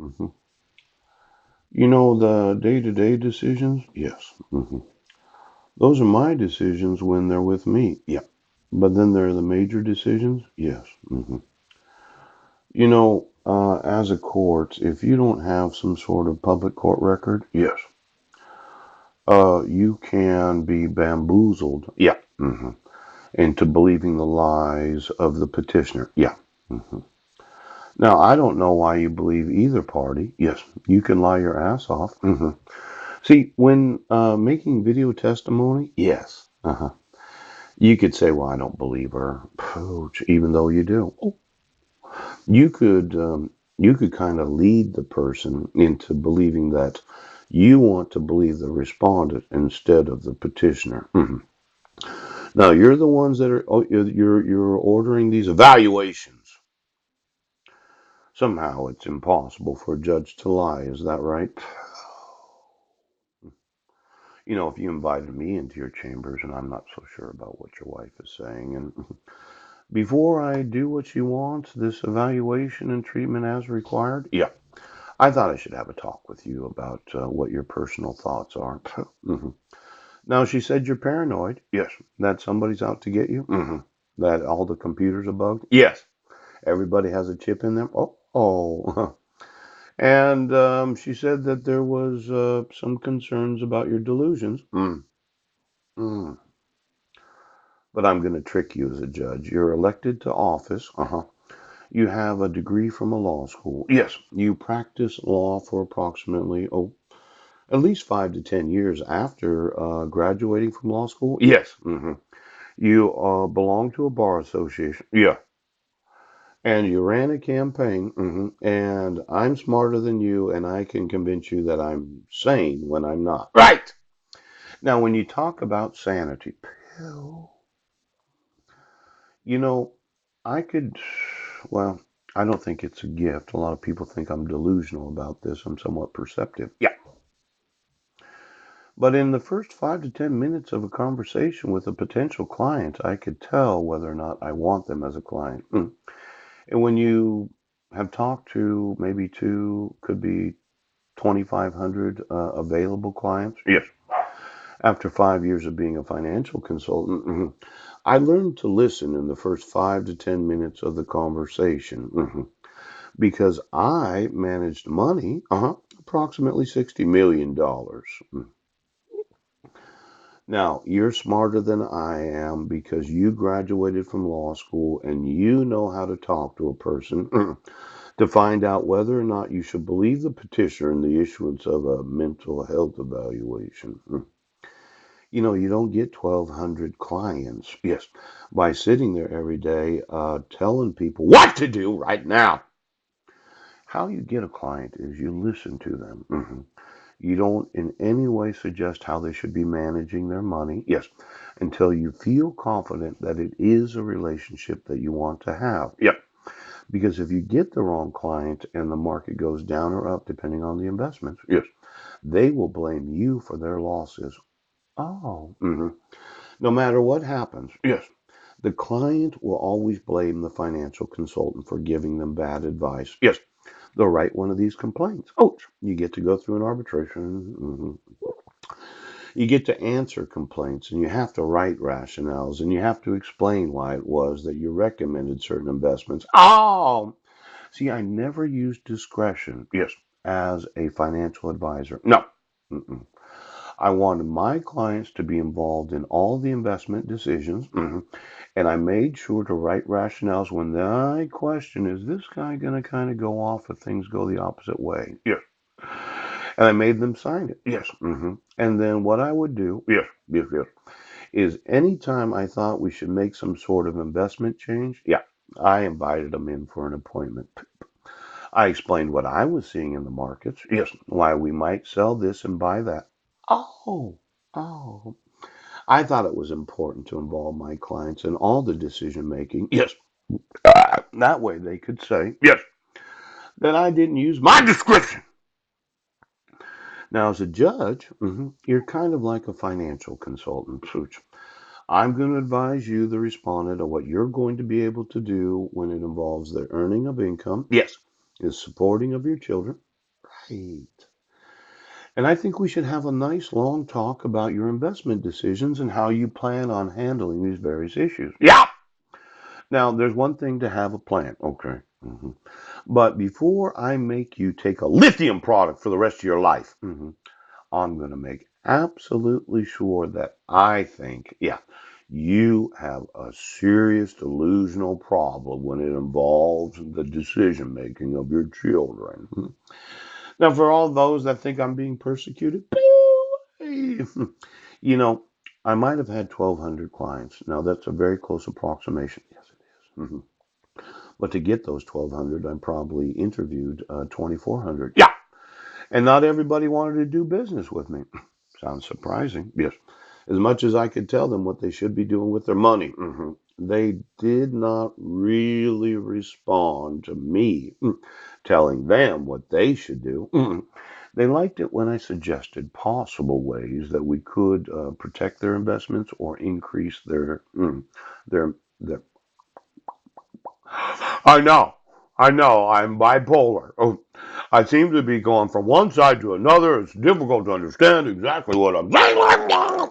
hmm You know, the day-to-day decisions? Yes. Those are my decisions when they're with me. Yeah. But then there are the major decisions? Yes. You know, as a court, if you don't have some sort of public court record, yes, you can be bamboozled. Yeah. Into believing the lies of the petitioner. Yeah. hmm Now, I don't know why you believe either party. Yes, you can lie your ass off. See, when making video testimony, yes, you could say, "Well, I don't believe her," even though you do. You could you could kind of lead the person into believing that you want to believe the respondent instead of the petitioner. Now, you're the ones that are you're ordering these evaluations. Somehow, it's impossible for a judge to lie. Is that right? You know, if you invited me into your chambers and I'm not so sure about what your wife is saying, and before I do what you want, this evaluation and treatment as required, yeah, I thought I should have a talk with you about what your personal thoughts are. Now, she said you're paranoid. Yes. That somebody's out to get you. That all the computers are bugged. Yes. Everybody has a chip in them. Oh. And she said that there was some concerns about your delusions. Mm. But I'm going to trick you as a judge. You're elected to office. You have a degree from a law school. Yes. You practice law for approximately, at least 5 to 10 years after graduating from law school. Yes. You belong to a bar association. Yeah. And you ran a campaign. And I'm smarter than you, and I can convince you that I'm sane when I'm not. Right. Now, when you talk about sanity, pill, you know, I could, well, I don't think it's a gift. A lot of people think I'm delusional about this. I'm somewhat perceptive. Yeah. But in the first 5 to 10 minutes of a conversation with a potential client, I could tell whether or not I want them as a client. And when you have talked to maybe two, could be 2,500 available clients, yes, after 5 years of being a financial consultant, I learned to listen in the first 5 to 10 minutes of the conversation because I managed money, approximately $60 million. Now, you're smarter than I am because you graduated from law school and you know how to talk to a person to find out whether or not you should believe the petitioner in the issuance of a mental health evaluation. You know, you don't get 1,200 clients, yes, by sitting there every day telling people what to do right now. How you get a client is you listen to them. You don't in any way suggest how they should be managing their money. Yes, until you feel confident that it is a relationship that you want to have. Yep. Because if you get the wrong client and the market goes down or up, depending on the investments, yes, they will blame you for their losses. Oh. No matter what happens, yes, the client will always blame the financial consultant for giving them bad advice. Yes, they'll write one of these complaints. Oh, you get to go through an arbitration. You get to answer complaints and you have to write rationales and you have to explain why it was that you recommended certain investments. Oh, see, I never used discretion, yes, as a financial advisor. No. I wanted my clients to be involved in all the investment decisions, and I made sure to write rationales when I question, is this guy going to kind of go off if things go the opposite way? Yes. And I made them sign it. Yes. And then what I would do, yes, is anytime I thought we should make some sort of investment change, yeah, I invited them in for an appointment. I explained what I was seeing in the markets, yes, why we might sell this and buy that. Oh, oh. I thought it was important to involve my clients in all the decision making. Yes. That way they could say, yes, that I didn't use my discretion. Now, as a judge, you're kind of like a financial consultant, Pooch. I'm going to advise you, the respondent, of what you're going to be able to do when it involves the earning of income. Yes. The supporting of your children. Right. And I think we should have a nice long talk about your investment decisions and how you plan on handling these various issues. Yeah. Now, there's one thing to have a plan. Okay. But before I make you take a lithium product for the rest of your life, I'm going to make absolutely sure that I think, yeah, you have a serious delusional problem when it involves the decision making of your children. Now, for all those that think I'm being persecuted, you know, I might have had 1,200 clients. Now, that's a very close approximation. Yes, it is. But to get those 1,200, I probably interviewed 2,400. Yeah. And not everybody wanted to do business with me. Sounds surprising. Yes. As much as I could tell them what they should be doing with their money, they did not really respond to me telling them what they should do. They liked it when I suggested possible ways that we could protect their investments or increase their their. I know. I know. I'm bipolar. Oh, I seem to be going from one side to another. It's difficult to understand exactly what I'm saying.